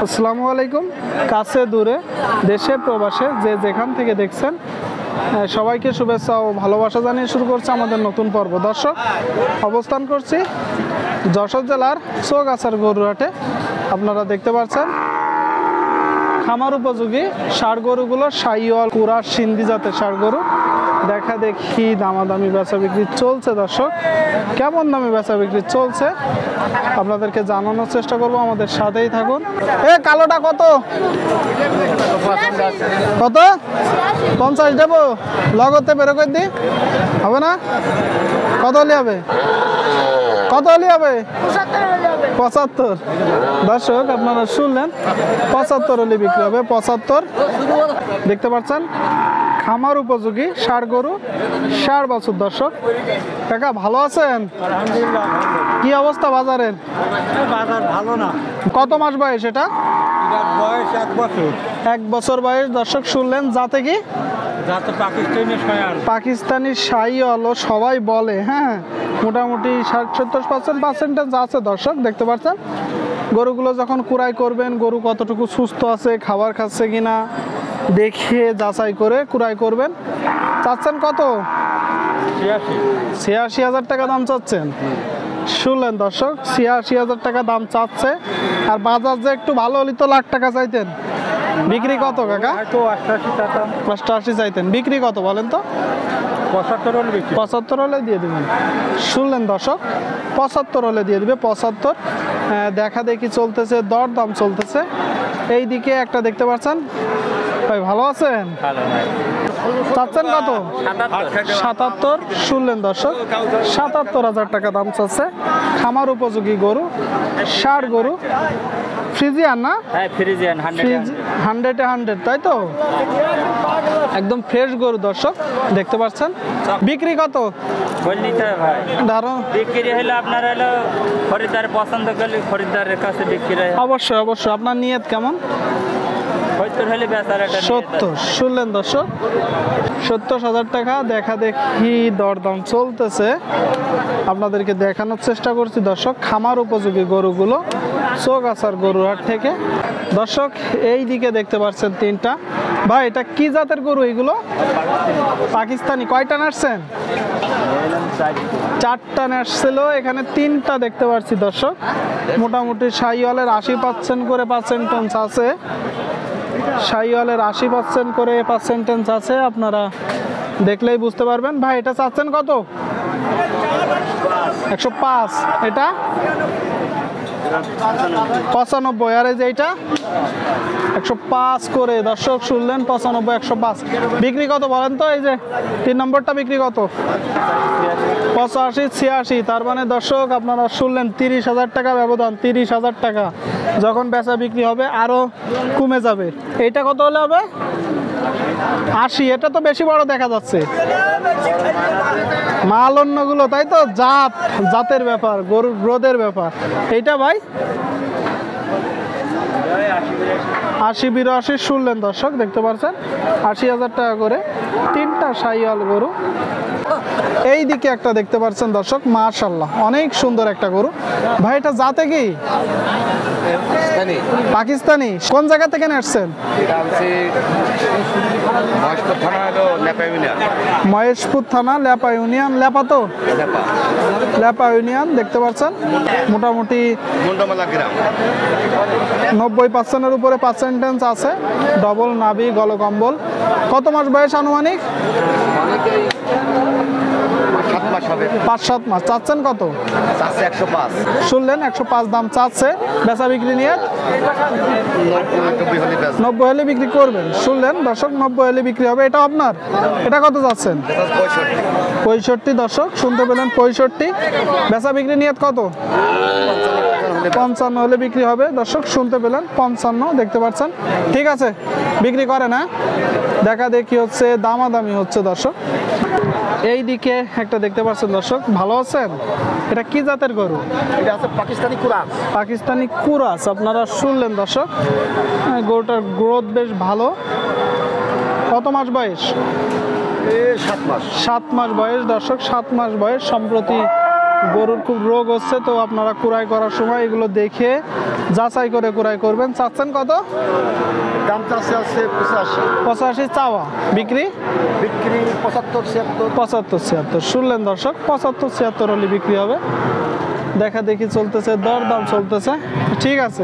আসসালামু আলাইকুম। কাছে দূরে দেশে প্রবাসে যে যেখান থেকে দেখছেন সবাইকে শুভেচ্ছা ও ভালোবাসা জানিয়ে শুরু করছে আমাদের নতুন পর্ব। দর্শক, অবস্থান করছি যশোর জেলার চৌগাছার গরুহাটে। আপনারা দেখতে পাচ্ছেন খামার উপযোগী ষাঁড় গরুগুলো শাহিওয়াল, কুরাস, সিন্ধি জাতের ষাঁড় গরু দেখা দেখি দামাদামি বেচা বিক্রি চলছে। দর্শক, কেমন দামে বেচা বিক্রি চলছে আপনাদেরকে জানানোর চেষ্টা করব, আমাদের সাথেই থাকুন। কালোটা কত কত 50 দেবো, লগতে বেরো করে দি হবে না? কত হলে হবে? কত হলে হবে? 75। দর্শক, আপনারা শুনলেন 75 হলে বিক্রি হবে। 75 দেখতে পাচ্ছেন খামার উপযোগী ষাঁড় গরু, 60 বছর। দর্শক কাকা ভালো আছেন? আলহামদুলিল্লাহ। কি অবস্থা বাজারের? বাজার ভালো না। কত মাস বয়স এটা? বয়স 1 বছর। 1 বছর বয়স। দর্শক শুনলেন, যাতে কি যাতে পাকিস্তানি শায়াল। পাকিস্তানি শাহিওয়াল সবাই বলে। হ্যাঁ, মোটামুটি 60-70% আছে। দর্শক দেখতে পাচ্ছেন গরুগুলো যখন কুড়াই করবেন, গরু কতটুকু সুস্থ আছে, খাবার খাচ্ছে কিনা দেখে যাচাই করে কুড়াই করবেন। চাচ্ছেন কত? 86,000 টাকা দাম চাচ্ছেন। শুনলেন দর্শক, 86,000 টাকা দাম চাচ্ছে। আর বাজার যে একটু ভালো হলে তো লাখ টাকা চাইতেন। বিক্রি কত কাকা? 88 চাইতেন। বিক্রি কত বলেন তো? 75 হলে দিয়ে দেবেন। শুনলেন দর্শক, 75 হলে দিয়ে দিবে। 75 দেখা দেখি চলতেছে, দর দাম চলতেছে। এই দিকে একটা দেখতে পাচ্ছেন ভাই, ভালো আছেন? চাচ্ছেন কত? 77। শুনলেন দর্শক, 77,000 টাকা দাম চাচ্ছে। খামার উপযোগী গরু, ষাঁড় গরু, ফ্রিজিয়ান না? হ্যাঁ, ফ্রিজিয়ান 100-100, তাই তো? একদম ফ্রেশ গরু। দর্শক দেখতে পাচ্ছেন। বিক্রি কত বললি তো ভাই? ধরো বিক্রি হলে আপনার হলো খরিদ্দার পছন্দ করলে খরিদ্দারের কাছে বিক্রি হয়। অবশ্যই অবশ্যই। আপনার নিয়ত কেমন? 70 হলে বেচার একটা 70। শুনলেন দর্শক, 70,000 টাকা দেখা দেখি দরদাম চলতেছে। আপনাদেরকে দেখানোর চেষ্টা করছি দর্শক খামার উপযোগী গরুগুলো চৌগাছার গরুহাট থেকে। দর্শক এই দিকে দেখতে পাচ্ছেন 3টা। ভাই এটা কি জাতের গরু এগুলো? পাকিস্তানি। কয়টা নাড়ছেন? 4টা নাড়ছিল। এখানে 3টা দেখতে পাচ্ছি দর্শক। মোটামুটি শাহিওয়ালের 80% করে পার্সেন্টেজ আছে। শাহিওয়ালের 80% করে পার্সেন্টেজ আছে। আপনারা দেখলেই বুঝতে পারবেন। ভাই এটা চাচ্ছেন কত? 105। এটা 95। আর এই যে এইটা 105 করে। দর্শক শুনলেন, 95, 105। বিক্রি কত বলেন তো? এই যে 3 নম্বরটা বিক্রি কত? 85, 86। তার মানে দর্শক আপনারা শুনলেন 30,000 টাকা ব্যবধান। 30,000 টাকা যখন বেচা বিক্রি হবে আরো কমে যাবে। এইটা কত হলে হবে? 80। এটা তো বেশি বড় দেখা যাচ্ছে। মাল অন্যগুলো, তাই তো? জাতের ব্যাপার, গরুর গ্রোথের ব্যাপার। এইটা ভাই 80-82। শুনলেন দর্শক দেখতে পাচ্ছেন 80,000 টাকা করে 3টা শাহিওয়াল গরু। এই দিকে একটা দেখতে পাচ্ছেন দর্শক, মাশাআল্লাহ অনেক সুন্দর একটা গরু। ভাই এটা জাতে কি? পাকিস্তানি। কোন জায়গা থেকে আসছেন? মহেশপুর থানা, লেপা ইউনিয়ন। লেপা তো? লেপা ইউনিয়ন। দেখতে পাচ্ছেন মোটামুটি 90%-এর উপরে পার্সেন্টেজ আছে। ডবল নাভি, গলকম্বল। কত মাস বয়স আনুমানিক? 5-7 মাস। চাচ্ছেন কত? 105। শুনলেন 105 দাম চাচ্ছে। বেচা বিক্রি নিয়ে 90 হলে বিক্রি করবেন। শুনলেন দর্শক, 90 হলে বিক্রি হবে। এটা আপনার? এটা কত চাচ্ছেন? 65। দর্শক শুনতে পেলেন, 65। বেচা বিক্রি নিয়ে কত? 55 হলে বিক্রি হবে। দর্শক শুনতে পেলেন 55 দেখতে পাচ্ছেন। ঠিক আছে, বিক্রি করে না, দেখা দেখি হচ্ছে, দামাদামি হচ্ছে। দর্শক এই দিকে একটা দেখতে পাচ্ছেন দর্শক, ভালো আছেন? এটা কি জাতের গরু? এটা আছে পাকিস্তানি কুরাস। পাকিস্তানি কুরাস। আপনারা শুনলেন দর্শক, গরুটার গ্রোথ বেশ ভালো। কত মাস বয়স? 7 মাস। 7 মাস বয়স। দর্শক 7 মাস বয়স। সম্প্রতি গরুর খুব রোগ হচ্ছে, তো আপনারা কুড়াই করার সময় এগুলো দেখে যাচাই করে ক্রয় করবেন। চাচ্ছেন কত? দাম চাচ্ছে আছে 85, 85 চাওয়া, বিক্রি বিক্রি 75, 76। 75, 76 শুনলেন দর্শক, 75, 76 হলে বিক্রি হবে। দেখা দেখি চলতেছে, দরদাম চলতেছে। ঠিক আছে।